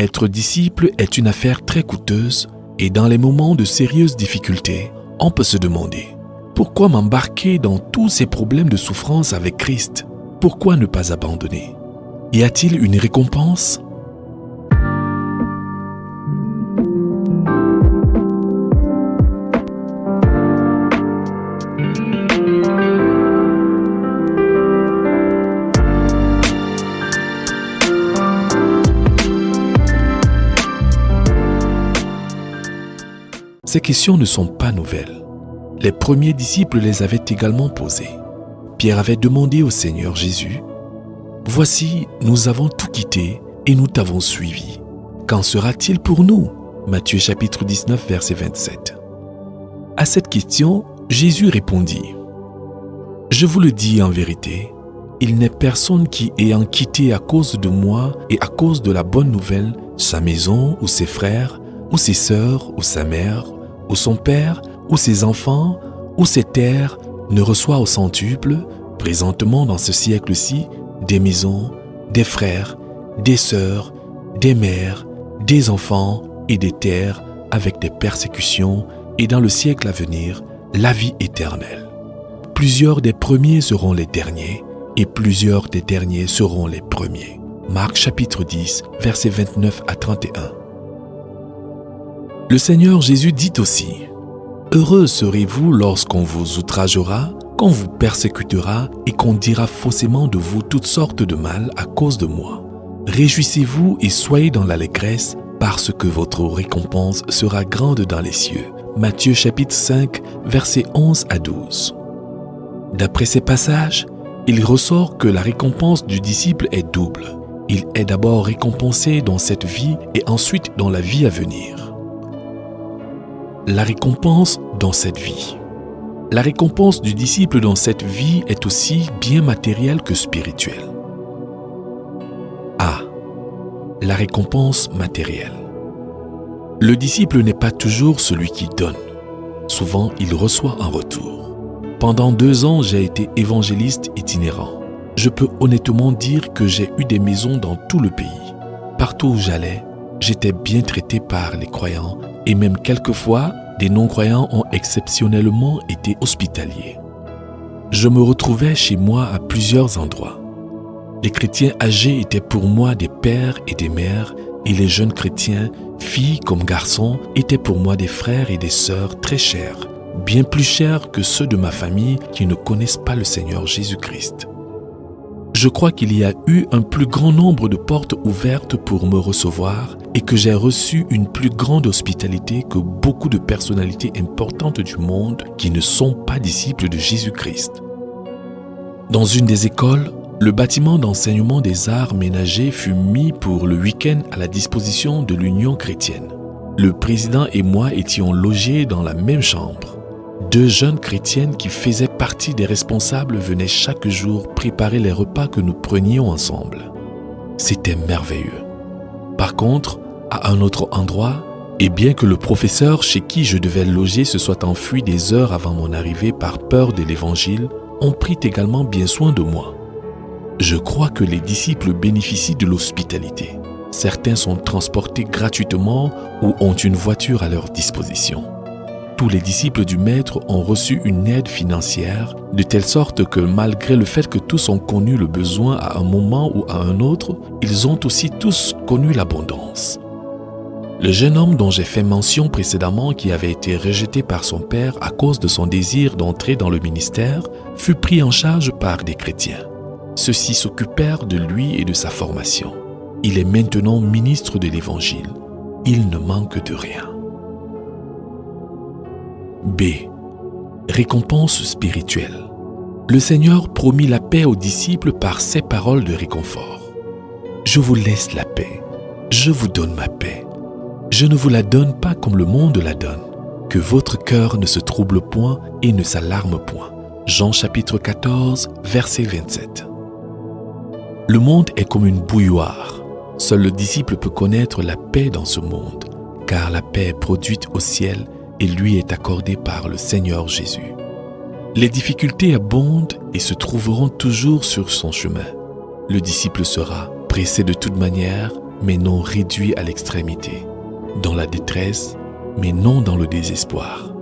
Être disciple est une affaire très coûteuse et dans les moments de sérieuses difficultés, on peut se demander pourquoi m'embarquer dans tous ces problèmes de souffrance avec Christ? Pourquoi ne pas abandonner? Y a-t-il une récompense? Ces questions ne sont pas nouvelles. Les premiers disciples les avaient également posées. Pierre avait demandé au Seigneur Jésus, « Voici, nous avons tout quitté et nous t'avons suivi. Qu'en sera-t-il pour nous » Matthieu chapitre 19, verset 27. À cette question, Jésus répondit, « Je vous le dis en vérité, il n'est personne qui, ayant quitté à cause de moi et à cause de la bonne nouvelle, sa maison ou ses frères, ou ses sœurs, ou sa mère, ou son père, ou ses enfants, ou ses terres, ne reçoit au centuple, présentement dans ce siècle-ci, des maisons, des frères, des sœurs, des mères, des enfants et des terres, avec des persécutions, et dans le siècle à venir, la vie éternelle. Plusieurs des premiers seront les derniers, et plusieurs des derniers seront les premiers. » Marc chapitre 10, versets 29 à 31. Le Seigneur Jésus dit aussi, « Heureux serez-vous lorsqu'on vous outragera, qu'on vous persécutera et qu'on dira faussement de vous toutes sortes de mal à cause de moi. Réjouissez-vous et soyez dans l'allégresse, parce que votre récompense sera grande dans les cieux. » Matthieu chapitre 5, versets 11 à 12. D'après ces passages, il ressort que la récompense du disciple est double. Il est d'abord récompensé dans cette vie et ensuite dans la vie à venir. La récompense dans cette vie. La récompense du disciple dans cette vie est aussi bien matérielle que spirituelle. A. La récompense matérielle. Le disciple n'est pas toujours celui qui donne. Souvent, il reçoit en retour. Pendant 2 ans, j'ai été évangéliste itinérant. Je peux honnêtement dire que j'ai eu des maisons dans tout le pays. Partout où j'allais, j'étais bien traité par les croyants et même quelquefois, des non-croyants ont exceptionnellement été hospitaliers. Je me retrouvais chez moi à plusieurs endroits. Les chrétiens âgés étaient pour moi des pères et des mères et les jeunes chrétiens, filles comme garçons, étaient pour moi des frères et des sœurs très chers, bien plus chers que ceux de ma famille qui ne connaissent pas le Seigneur Jésus-Christ. Je crois qu'il y a eu un plus grand nombre de portes ouvertes pour me recevoir et que j'ai reçu une plus grande hospitalité que beaucoup de personnalités importantes du monde qui ne sont pas disciples de Jésus-Christ. Dans une des écoles, le bâtiment d'enseignement des arts ménagers fut mis pour le week-end à la disposition de l'Union chrétienne. Le président et moi étions logés dans la même chambre. 2 jeunes chrétiennes qui faisaient partie des responsables venaient chaque jour préparer les repas que nous prenions ensemble. C'était merveilleux. Par contre, à un autre endroit, et bien que le professeur chez qui je devais loger se soit enfui des heures avant mon arrivée par peur de l'évangile, on prit également bien soin de moi. Je crois que les disciples bénéficient de l'hospitalité. Certains sont transportés gratuitement ou ont une voiture à leur disposition. Tous les disciples du Maître ont reçu une aide financière, de telle sorte que malgré le fait que tous ont connu le besoin à un moment ou à un autre, ils ont aussi tous connu l'abondance. Le jeune homme dont j'ai fait mention précédemment, qui avait été rejeté par son père à cause de son désir d'entrer dans le ministère, fut pris en charge par des chrétiens. Ceux-ci s'occupèrent de lui et de sa formation. Il est maintenant ministre de l'Évangile. Il ne manque de rien. B. Récompense spirituelle. Le Seigneur promit la paix aux disciples par ces paroles de réconfort. « Je vous laisse la paix, je vous donne ma paix. Je ne vous la donne pas comme le monde la donne. Que votre cœur ne se trouble point et ne s'alarme point. » Jean chapitre 14, verset 27. Le monde est comme une bouilloire. Seul le disciple peut connaître la paix dans ce monde, car la paix est produite au ciel et lui est accordée par le Seigneur Jésus. Les difficultés abondent et se trouveront toujours sur son chemin. Le disciple sera pressé de toute manière, mais non réduit à l'extrémité, dans la détresse, mais non dans le désespoir,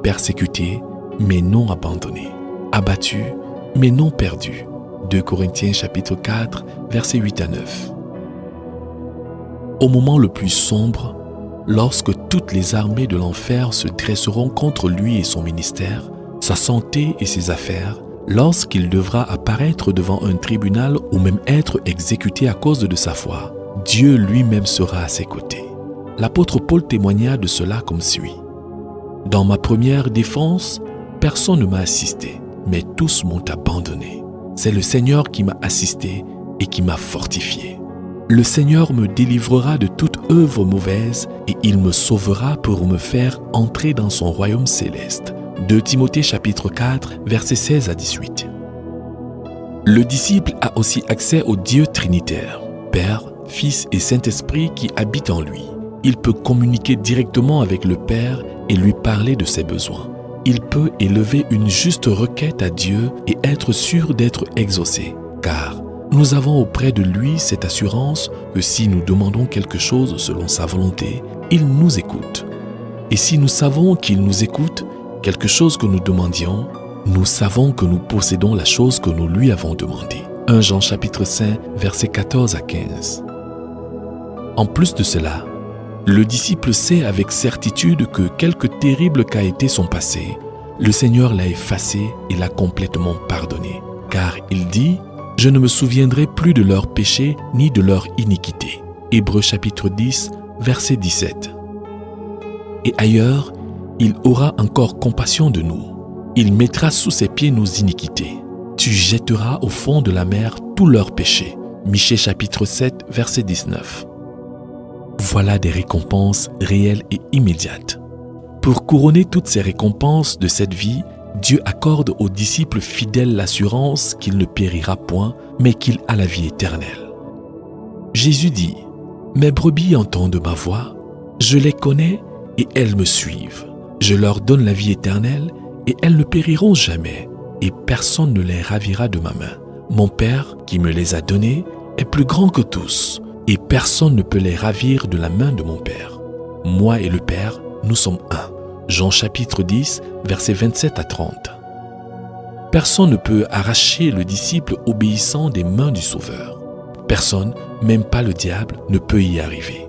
persécuté, mais non abandonné, abattu, mais non perdu. 2 Corinthiens chapitre 4, versets 8 à 9. Au moment le plus sombre, lorsque toutes les armées de l'enfer se dresseront contre lui et son ministère, sa santé et ses affaires, lorsqu'il devra apparaître devant un tribunal ou même être exécuté à cause de sa foi, Dieu lui-même sera à ses côtés. L'apôtre Paul témoigna de cela comme suit. « Dans ma première défense, personne ne m'a assisté, mais tous m'ont abandonné. C'est le Seigneur qui m'a assisté et qui m'a fortifié. Le Seigneur me délivrera de toute œuvre mauvaise et il me sauvera pour me faire entrer dans son royaume céleste. » 2 Timothée chapitre 4, versets 16 à 18. Le disciple a aussi accès au Dieu trinitaire, Père, Fils et Saint-Esprit qui habitent en lui. Il peut communiquer directement avec le Père et lui parler de ses besoins. Il peut élever une juste requête à Dieu et être sûr d'être exaucé, car nous avons auprès de lui cette assurance que si nous demandons quelque chose selon sa volonté, il nous écoute. Et si nous savons qu'il nous écoute, quelque chose que nous demandions, nous savons que nous possédons la chose que nous lui avons demandée. 1 Jean chapitre 5, versets 14 à 15. En plus de cela, le disciple sait avec certitude que quelque terrible qu'a été son passé, le Seigneur l'a effacé et l'a complètement pardonné. Car il dit « Je ne me souviendrai plus de leurs péchés ni de leur iniquité. » Hébreux chapitre 10, verset 17. Et ailleurs, il aura encore compassion de nous. Il mettra sous ses pieds nos iniquités. Tu jetteras au fond de la mer tous leurs péchés. Michée chapitre 7, verset 19. Voilà des récompenses réelles et immédiates. Pour couronner toutes ces récompenses de cette vie, Dieu accorde aux disciples fidèles l'assurance qu'il ne périra point, mais qu'il a la vie éternelle. Jésus dit « Mes brebis entendent ma voix, je les connais et elles me suivent. Je leur donne la vie éternelle et elles ne périront jamais, et personne ne les ravira de ma main. Mon Père, qui me les a donnés, est plus grand que tous, et personne ne peut les ravir de la main de mon Père. Moi et le Père, nous sommes un. » Jean chapitre 10, versets 27 à 30. Personne ne peut arracher le disciple obéissant des mains du Sauveur. Personne, même pas le diable, ne peut y arriver.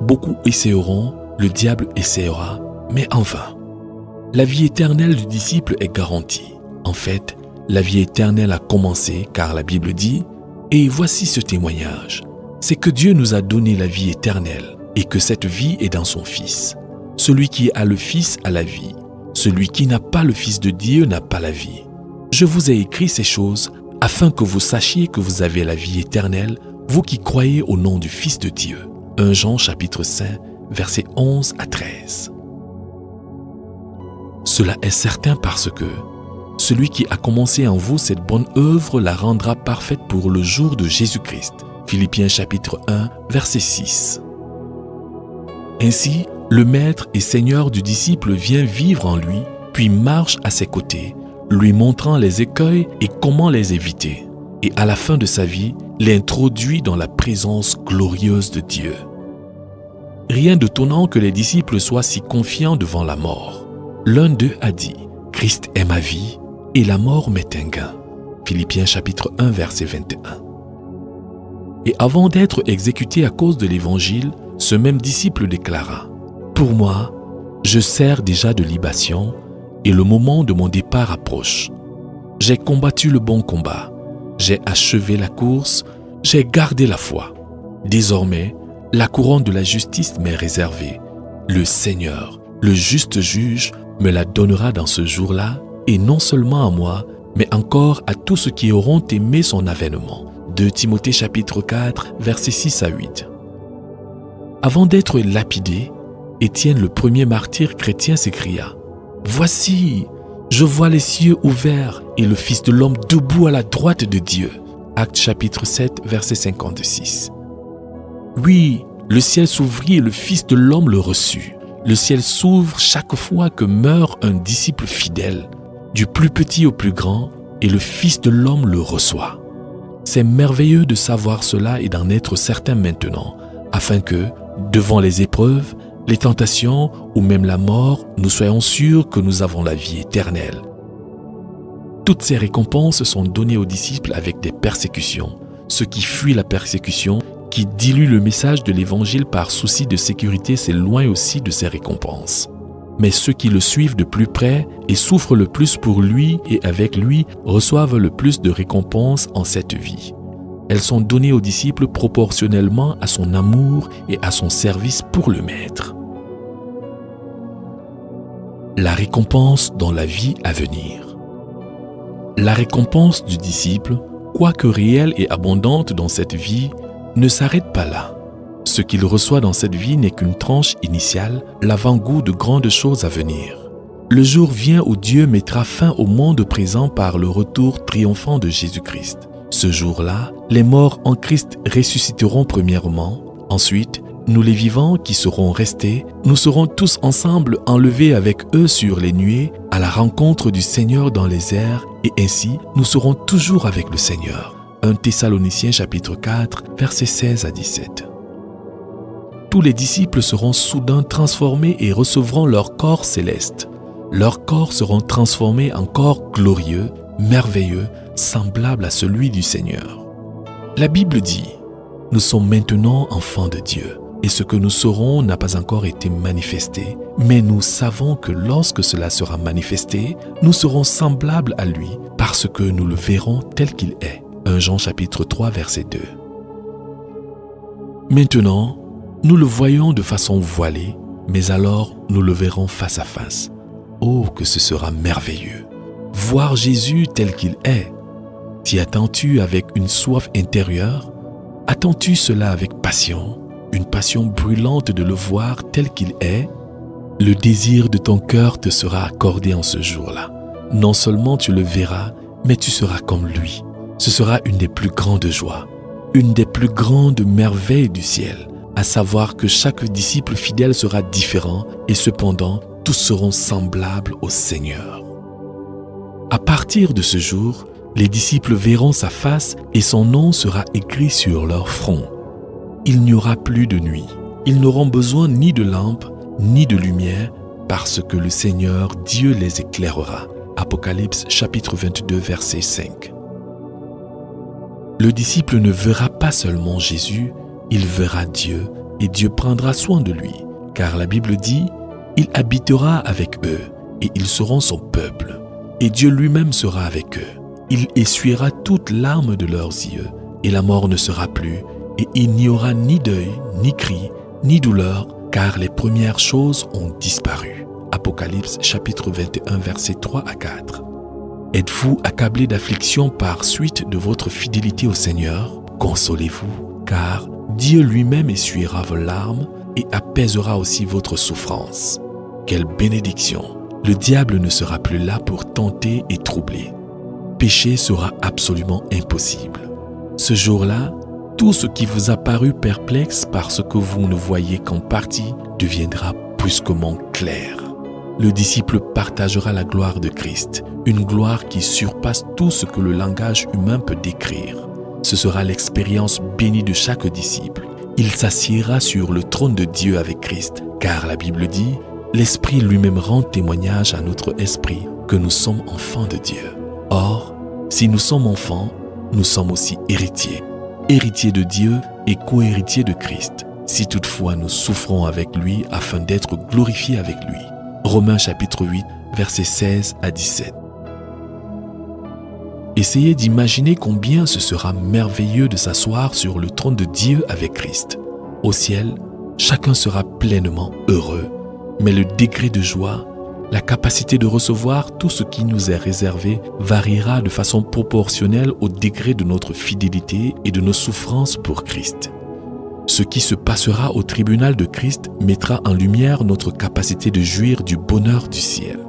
Beaucoup essaieront, le diable essaiera, mais en vain. La vie éternelle du disciple est garantie. En fait, la vie éternelle a commencé car la Bible dit « Et voici ce témoignage, c'est que Dieu nous a donné la vie éternelle et que cette vie est dans son Fils. Celui qui a le Fils a la vie. Celui qui n'a pas le Fils de Dieu n'a pas la vie. Je vous ai écrit ces choses afin que vous sachiez que vous avez la vie éternelle, vous qui croyez au nom du Fils de Dieu. » 1 Jean chapitre 5, versets 11 à 13. Cela est certain parce que celui qui a commencé en vous cette bonne œuvre la rendra parfaite pour le jour de Jésus-Christ. Philippiens chapitre 1, verset 6. Ainsi, le maître et seigneur du disciple vient vivre en lui, puis marche à ses côtés, lui montrant les écueils et comment les éviter. Et à la fin de sa vie, l'introduit dans la présence glorieuse de Dieu. Rien d'étonnant que les disciples soient si confiants devant la mort. L'un d'eux a dit « Christ est ma vie et la mort m'est un gain. » Philippiens chapitre 1, verset 21. Et avant d'être exécuté à cause de l'évangile, ce même disciple déclara « Pour moi, je sers déjà de libation et le moment de mon départ approche. J'ai combattu le bon combat, j'ai achevé la course, j'ai gardé la foi. Désormais, la couronne de la justice m'est réservée. Le Seigneur, le juste juge, me la donnera dans ce jour-là, et non seulement à moi, mais encore à tous ceux qui auront aimé son avènement. 2 Timothée chapitre 4, versets 6 à 8. Avant d'être lapidé, Étienne, le premier martyr chrétien, s'écria « Voici, je vois les cieux ouverts et le Fils de l'homme debout à la droite de Dieu. » Actes chapitre 7, verset 56. Oui, le ciel s'ouvrit et le Fils de l'homme le reçut. Le ciel s'ouvre chaque fois que meurt un disciple fidèle, du plus petit au plus grand, et le Fils de l'homme le reçoit. C'est merveilleux de savoir cela et d'en être certain maintenant, afin que, devant les épreuves, les tentations ou même la mort, nous soyons sûrs que nous avons la vie éternelle. Toutes ces récompenses sont données aux disciples avec des persécutions. Ceux qui fuient la persécution, qui diluent le message de l'Évangile par souci de sécurité, s'éloignent aussi de ces récompenses. Mais ceux qui le suivent de plus près et souffrent le plus pour lui et avec lui reçoivent le plus de récompenses en cette vie. Elles sont données aux disciples proportionnellement à son amour et à son service pour le Maître. La récompense dans la vie à venir. La récompense du disciple, quoique réelle et abondante dans cette vie, ne s'arrête pas là. Ce qu'il reçoit dans cette vie n'est qu'une tranche initiale, l'avant-goût de grandes choses à venir. Le jour vient où Dieu mettra fin au monde présent par le retour triomphant de Jésus-Christ. Ce jour-là, les morts en Christ ressusciteront premièrement. Ensuite, nous les vivants qui serons restés, nous serons tous ensemble enlevés avec eux sur les nuées à la rencontre du Seigneur dans les airs, et ainsi nous serons toujours avec le Seigneur. 1 Thessaloniciens chapitre 4, versets 16 à 17. Tous les disciples seront soudain transformés et recevront leur corps céleste. Leurs corps seront transformés en corps glorieux, merveilleux, semblables à celui du Seigneur. La Bible dit « Nous sommes maintenant enfants de Dieu ». Et ce que nous serons n'a pas encore été manifesté, mais nous savons que lorsque cela sera manifesté, nous serons semblables à lui parce que nous le verrons tel qu'il est. 1 Jean chapitre 3 verset 2. Maintenant, nous le voyons de façon voilée, mais alors nous le verrons face à face. Oh, que ce sera merveilleux! Voir Jésus tel qu'il est. T'y attends-tu avec une soif intérieure? Attends-tu cela avec passion? Une passion brûlante de le voir tel qu'il est? Le désir de ton cœur te sera accordé en ce jour-là. Non seulement tu le verras, mais tu seras comme lui. Ce sera une des plus grandes joies, une des plus grandes merveilles du ciel, à savoir que chaque disciple fidèle sera différent et cependant tous seront semblables au Seigneur. À partir de ce jour, les disciples verront sa face et son nom sera écrit sur leur front. Il n'y aura plus de nuit. Ils n'auront besoin ni de lampe, ni de lumière, parce que le Seigneur, Dieu les éclairera. Apocalypse chapitre 22, verset 5. Le disciple ne verra pas seulement Jésus, il verra Dieu, et Dieu prendra soin de lui, car la Bible dit « Il habitera avec eux, et ils seront son peuple, et Dieu lui-même sera avec eux. Il essuiera toute larme de leurs yeux, et la mort ne sera plus, et il n'y aura ni deuil, ni cri, ni douleur, car les premières choses ont disparu. » Apocalypse chapitre 21, versets 3 à 4. Êtes-vous accablé d'affliction par suite de votre fidélité au Seigneur? Consolez-vous, car Dieu lui-même essuiera vos larmes et apaisera aussi votre souffrance. Quelle bénédiction! Le diable ne sera plus là pour tenter et troubler. Péché sera absolument impossible. Ce jour-là, tout ce qui vous a paru perplexe parce que vous ne voyez qu'en partie deviendra brusquement clair. Le disciple partagera la gloire de Christ, une gloire qui surpasse tout ce que le langage humain peut décrire. Ce sera l'expérience bénie de chaque disciple. Il s'assiera sur le trône de Dieu avec Christ, car la Bible dit « L'Esprit lui-même rend témoignage à notre esprit que nous sommes enfants de Dieu. » Or, si nous sommes enfants, nous sommes aussi héritiers. Héritiers de Dieu et co-héritiers de Christ, si toutefois nous souffrons avec lui afin d'être glorifiés avec lui. Romains chapitre 8, versets 16 à 17. Essayez d'imaginer combien ce sera merveilleux de s'asseoir sur le trône de Dieu avec Christ. Au ciel, chacun sera pleinement heureux, mais le degré de joie, la capacité de recevoir tout ce qui nous est réservé variera de façon proportionnelle au degré de notre fidélité et de nos souffrances pour Christ. Ce qui se passera au tribunal de Christ mettra en lumière notre capacité de jouir du bonheur du ciel.